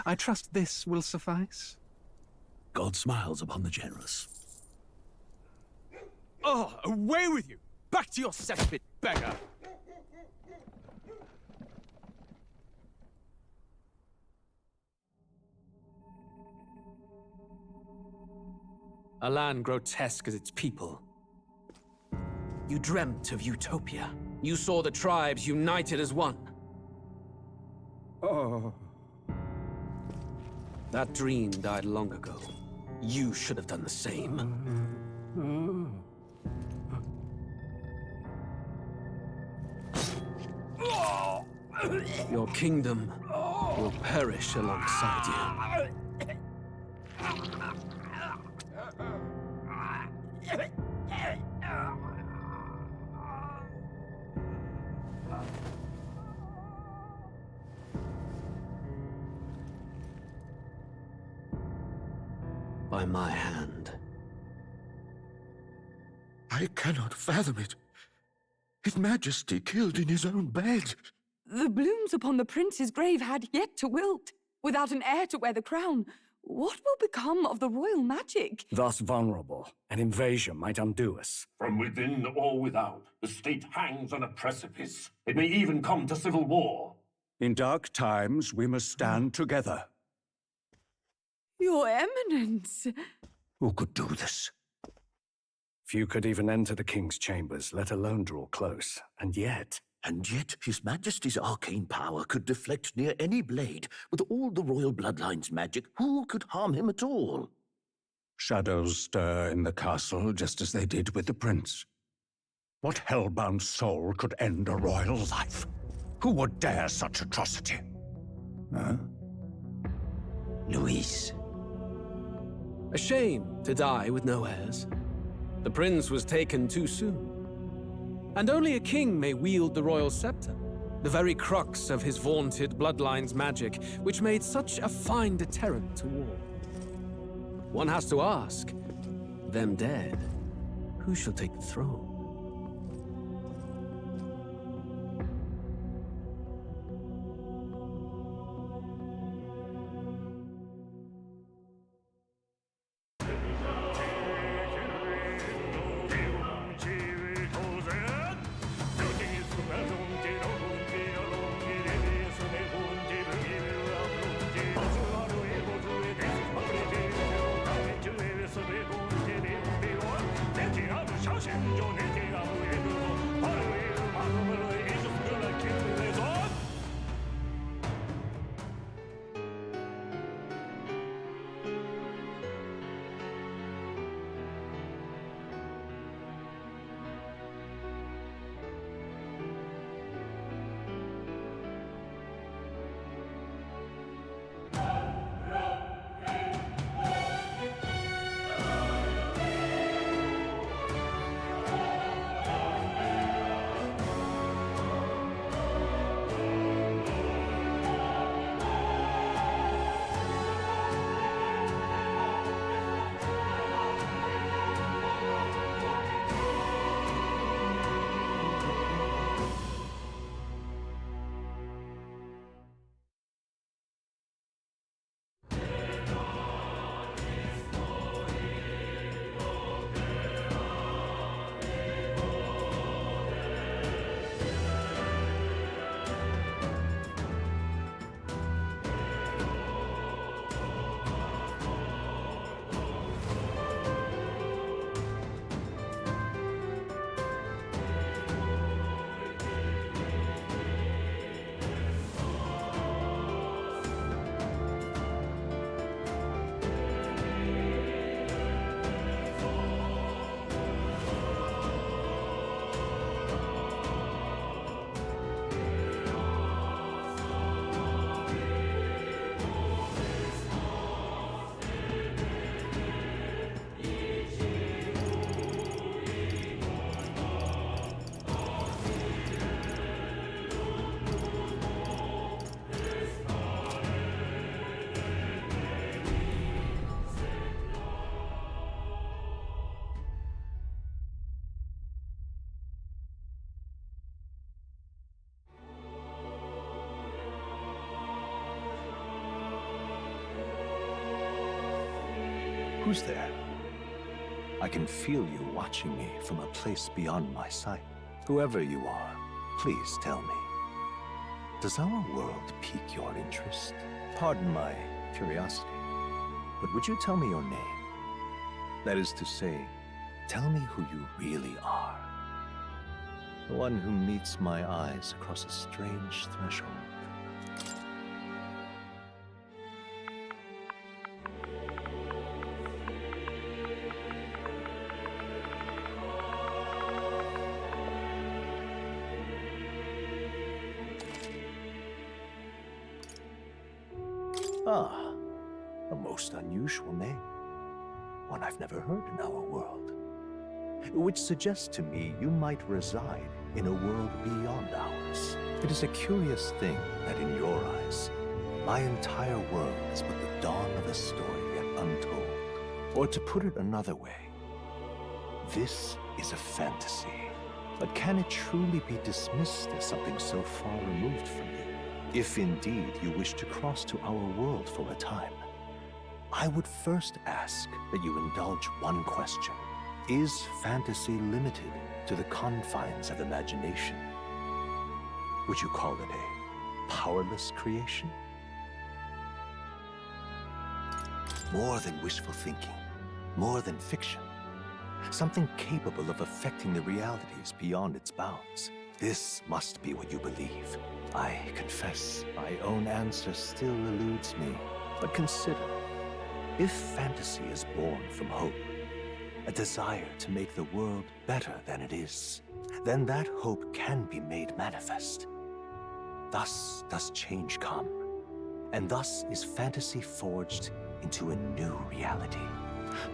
I trust this will suffice? God smiles upon the generous. Oh, away with you! Back to your cesspit, beggar! A land grotesque as its people. You dreamt of utopia. You saw the tribes united as one. Oh. That dream died long ago. You should have done the same. Your kingdom will perish alongside you. By my hand. I cannot fathom it. His Majesty killed in his own bed. The blooms upon the prince's grave had yet to wilt. Without an heir to wear the crown, what will become of the royal magic? Thus vulnerable, an invasion might undo us. From within or without, the state hangs on a precipice. It may even come to civil war. In dark times, we must stand together. Your Eminence! Who could do this? Few could even enter the king's chambers, let alone draw close. And yet His Majesty's arcane power could deflect near any blade. With all the royal bloodline's magic, who could harm him at all? Shadows stir in the castle just as they did with the prince. What hellbound soul could end a royal life? Who would dare such atrocity? Huh? Luis. A shame to die with no heirs. The prince was taken too soon. And only a king may wield the royal scepter, the very crux of his vaunted bloodline's magic, which made such a fine deterrent to war. One has to ask, them dead, who shall take the throne? Yo Who's there? I can feel you watching me from a place beyond my sight. Whoever you are, please tell me. Does our world pique your interest? Pardon my curiosity, but would you tell me your name? That is to say, tell me who you really are. The one who meets my eyes across a strange threshold. Ah, a most unusual name. One I've never heard in our world. Which suggests to me you might reside in a world beyond ours. It is a curious thing that in your eyes, my entire world is but the dawn of a story yet untold. Or to put it another way, this is a fantasy. But can it truly be dismissed as something so far removed from you? If indeed you wish to cross to our world for a time, I would first ask that you indulge one question. Is fantasy limited to the confines of imagination? Would you call it a powerless creation? More than wishful thinking, more than fiction. Something capable of affecting the realities beyond its bounds. This must be what you believe. I confess, my own answer still eludes me. But consider, if fantasy is born from hope, a desire to make the world better than it is, then that hope can be made manifest. Thus does change come, and thus is fantasy forged into a new reality.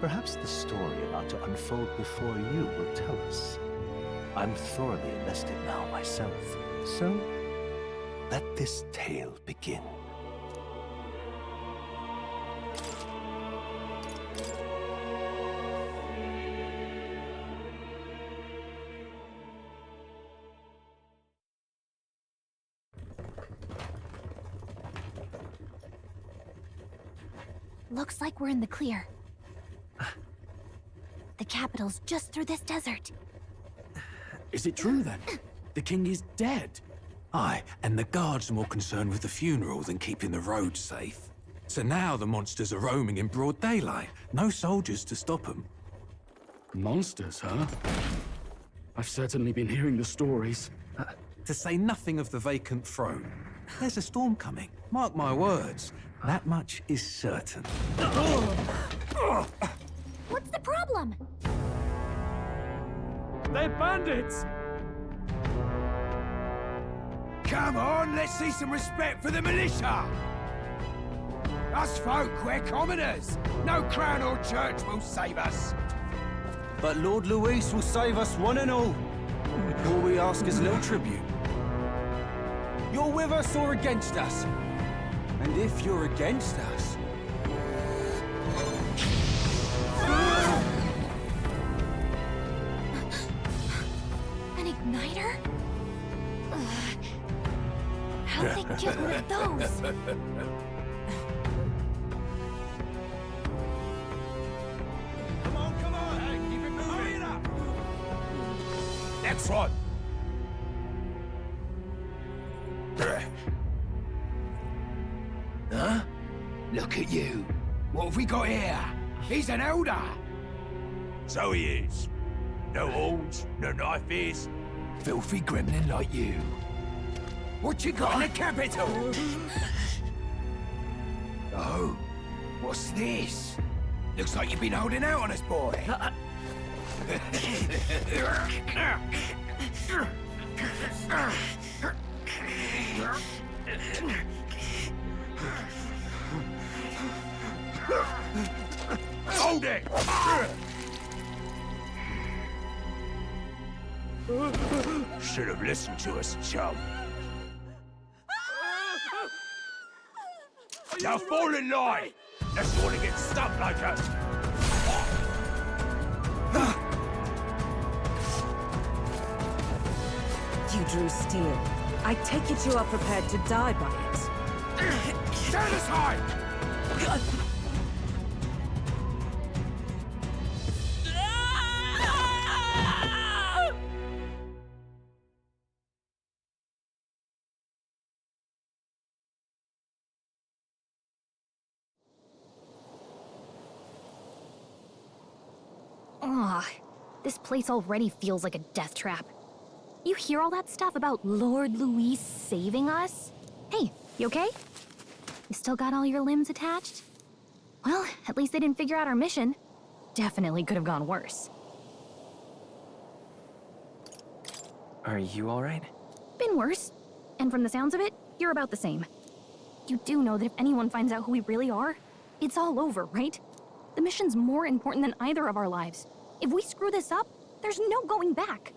Perhaps the story about to unfold before you will tell us. I'm thoroughly invested now myself, so let this tale begin. Looks like we're in the clear. The capital's just through this desert. Is it true then? The king is dead? Aye, and the guards are more concerned with the funeral than keeping the roads safe. So now the monsters are roaming in broad daylight. No soldiers to stop them. Monsters, huh? I've certainly been hearing the stories. To say nothing of the vacant throne. There's a storm coming. Mark my words. That much is certain. What's the problem? They're bandits! Come on, let's see some respect for the militia! Us folk, we're commoners. No crown or church will save us. But Lord Luis will save us one and all. All we ask is a little tribute. You're with us or against us? And if you're against us... An igniter? How'd they get one of those? Come on, hey, keep it moving. Hurry it up. Next one. Huh? Look at you. What have we got here? He's an elder. So he is. No horns, no knife ears. Filthy gremlin like you. What you got in the capital? Oh, what's this? Looks like you've been holding out on us, boy. Hold it! Should have listened to us, chum. Now fall in line! Let's want to get stuck like us. You drew steel. I take it you are prepared to die by it. Stand aside! Ah, this place already feels like a death trap. You hear all that stuff about Lord Louis saving us? Hey, you okay? You still got all your limbs attached? Well, at least they didn't figure out our mission. Definitely could have gone worse. Are you alright? Been worse. And from the sounds of it, you're about the same. You do know that if anyone finds out who we really are, it's all over, right? The mission's more important than either of our lives. If we screw this up, there's no going back.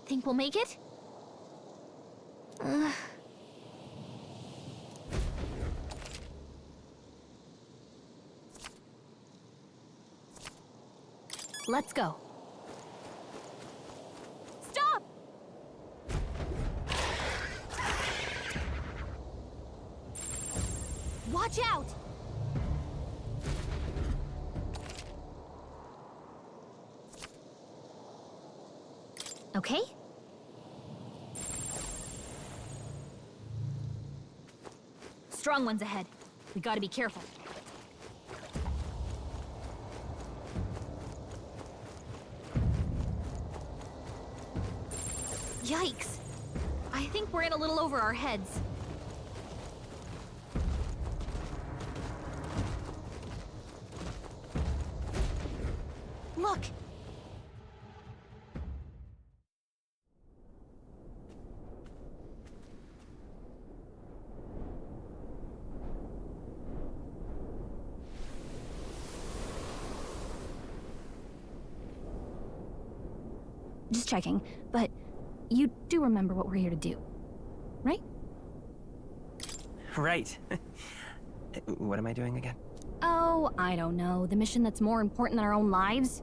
Think we'll make it? Let's go. Stop! Watch out! Okay? Strong ones ahead. We gotta be careful. Yikes! I think we're in a little over our heads. Look! Just checking, but you do remember what we're here to do, right? Right. What am I doing again? Oh, I don't know. The mission that's more important than our own lives?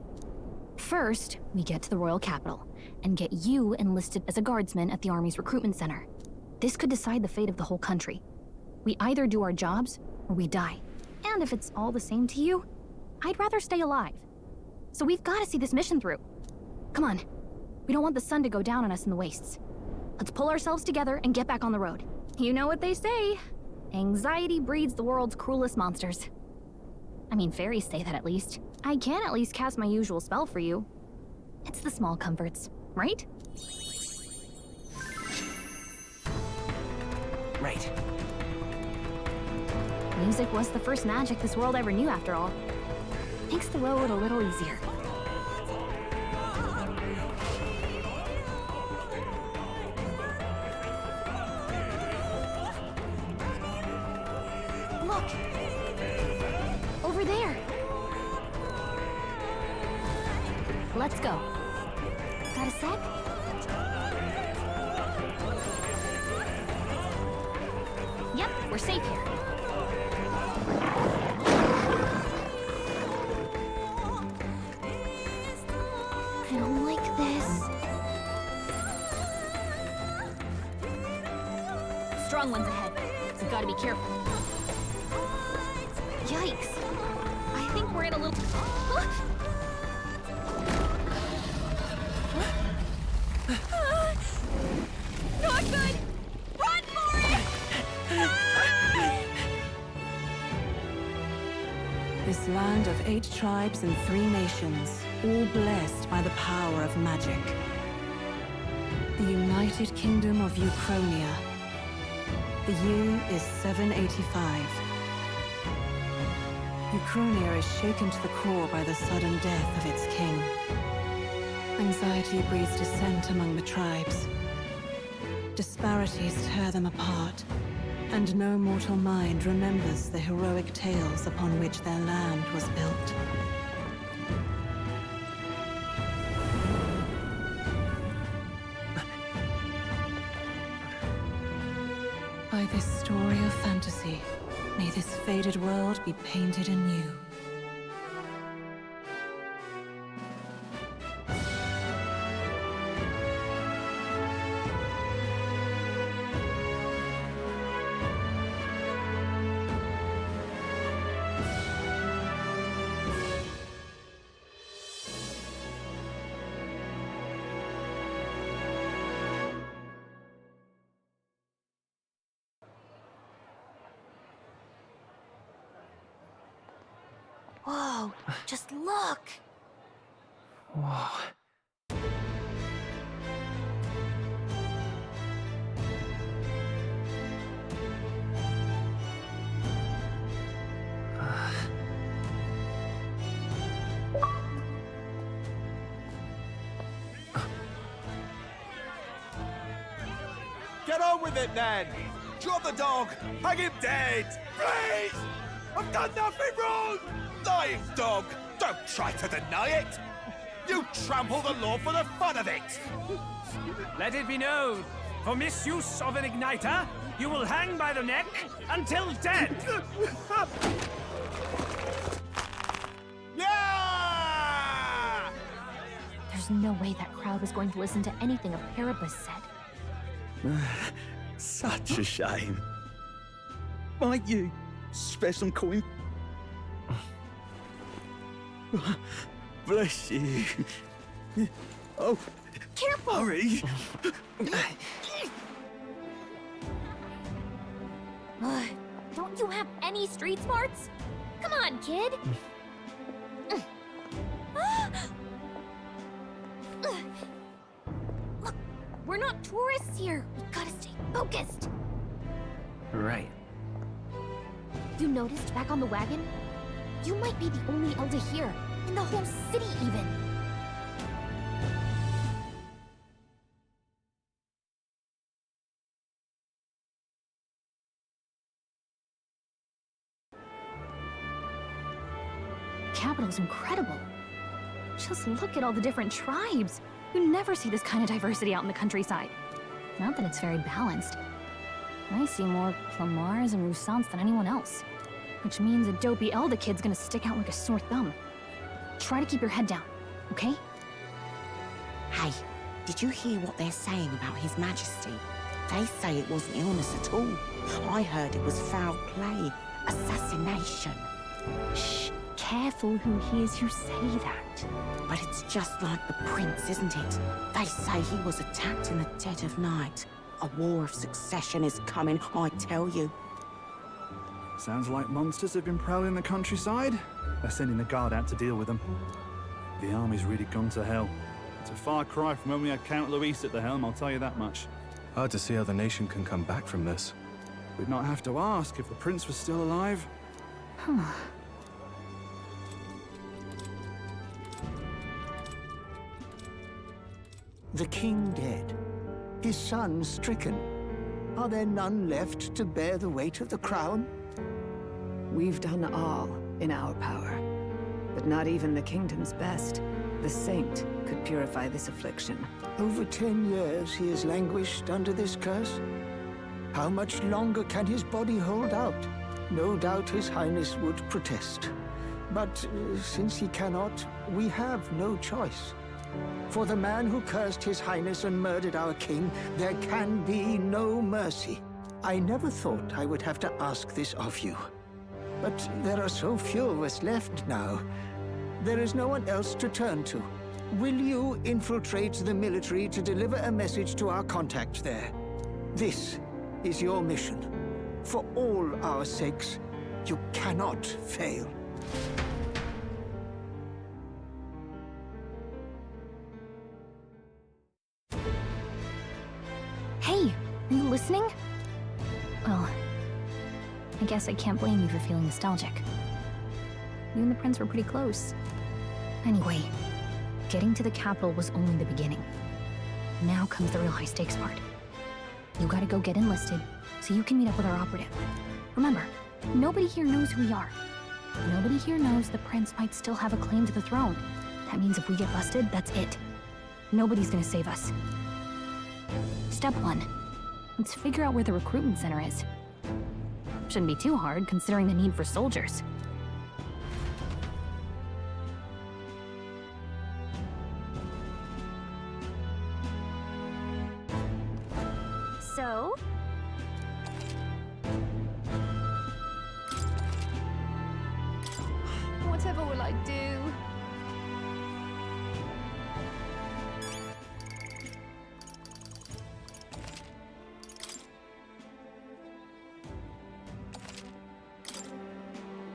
First, we get to the royal capital and get you enlisted as a guardsman at the army's recruitment center. This could decide the fate of the whole country. We either do our jobs or we die. And if it's all the same to you, I'd rather stay alive. So we've got to see this mission through. Come on. We don't want the sun to go down on us in the wastes. Let's pull ourselves together and get back on the road. You know what they say. Anxiety breeds the world's cruelest monsters. I mean, fairies say that at least. I can at least cast my usual spell for you. It's the small comforts, right? Right. Music was the first magic this world ever knew, after all. Makes the road a little easier. Look! Over there! Let's go. Got a sec? Yep, we're safe here. I don't like this. Strong ones ahead, so gotta be careful. Yikes! I think we're in a little... Not good! Run for it! This land of 8 tribes and 3 nations, all blessed by the power of magic. The United Kingdom of Uchronia. The year is 785. Uchronia is shaken to the core by the sudden death of its king. Anxiety breeds dissent among the tribes. Disparities tear them apart, and no mortal mind remembers the heroic tales upon which their land was built. By this story of fantasy, may this faded world be painted anew. Whoa, just look! Whoa. Get on with it, then! Drop the dog! Hang him dead! Please! I've done nothing wrong! Lying dog! Don't try to deny it! You trample the law for the fun of it! Let it be known, for misuse of an igniter, you will hang by the neck until dead! Yeah! There's no way that crowd was going to listen to anything a Paribus said. Such a shame. Might you spare some coin? Bless you. Oh, careful! Hurry! Don't you have any street smarts? Come on, kid! Look, we're not tourists here. We gotta stay focused. Right. You noticed back on the wagon? You might be the only elder here, in the whole city even. The capital's incredible. Just look at all the different tribes. You never see this kind of diversity out in the countryside. Not that it's very balanced. I see more Clamars and Roussants than anyone else. Which means a dopey Elder kid's gonna stick out like a sore thumb. Try to keep your head down, okay? Hey, did you hear what they're saying about His Majesty? They say it wasn't illness at all. I heard it was foul play, assassination. Shh, careful who hears you say that. But it's just like the prince, isn't it? They say he was attacked in the dead of night. A war of succession is coming, I tell you. Sounds like monsters have been prowling the countryside. They're sending the guard out to deal with them. The army's really gone to hell. It's a far cry from when we had Count Luis at the helm, I'll tell you that much. Hard to see how the nation can come back from this. We'd not have to ask if the prince was still alive. The king dead, his son stricken. Are there none left to bear the weight of the crown? We've done all in our power, but not even the kingdom's best. The saint could purify this affliction. Over 10 years he has languished under this curse. How much longer can his body hold out? No doubt his highness would protest. But since he cannot, we have no choice. For the man who cursed his highness and murdered our king, there can be no mercy. I never thought I would have to ask this of you. But there are so few of us left now. There is no one else to turn to. Will you infiltrate the military to deliver a message to our contact there? This is your mission. For all our sakes, you cannot fail. Hey, are you listening? Well, I guess I can't blame you for feeling nostalgic. You and the prince were pretty close. Anyway, getting to the capital was only the beginning. Now comes the real high-stakes part. You gotta go get enlisted, so you can meet up with our operative. Remember, nobody here knows who we are. Nobody here knows the prince might still have a claim to the throne. That means if we get busted, that's it. Nobody's gonna save us. Step 1. Let's figure out where the recruitment center is. Shouldn't be too hard, considering the need for soldiers. So? Whatever will I do?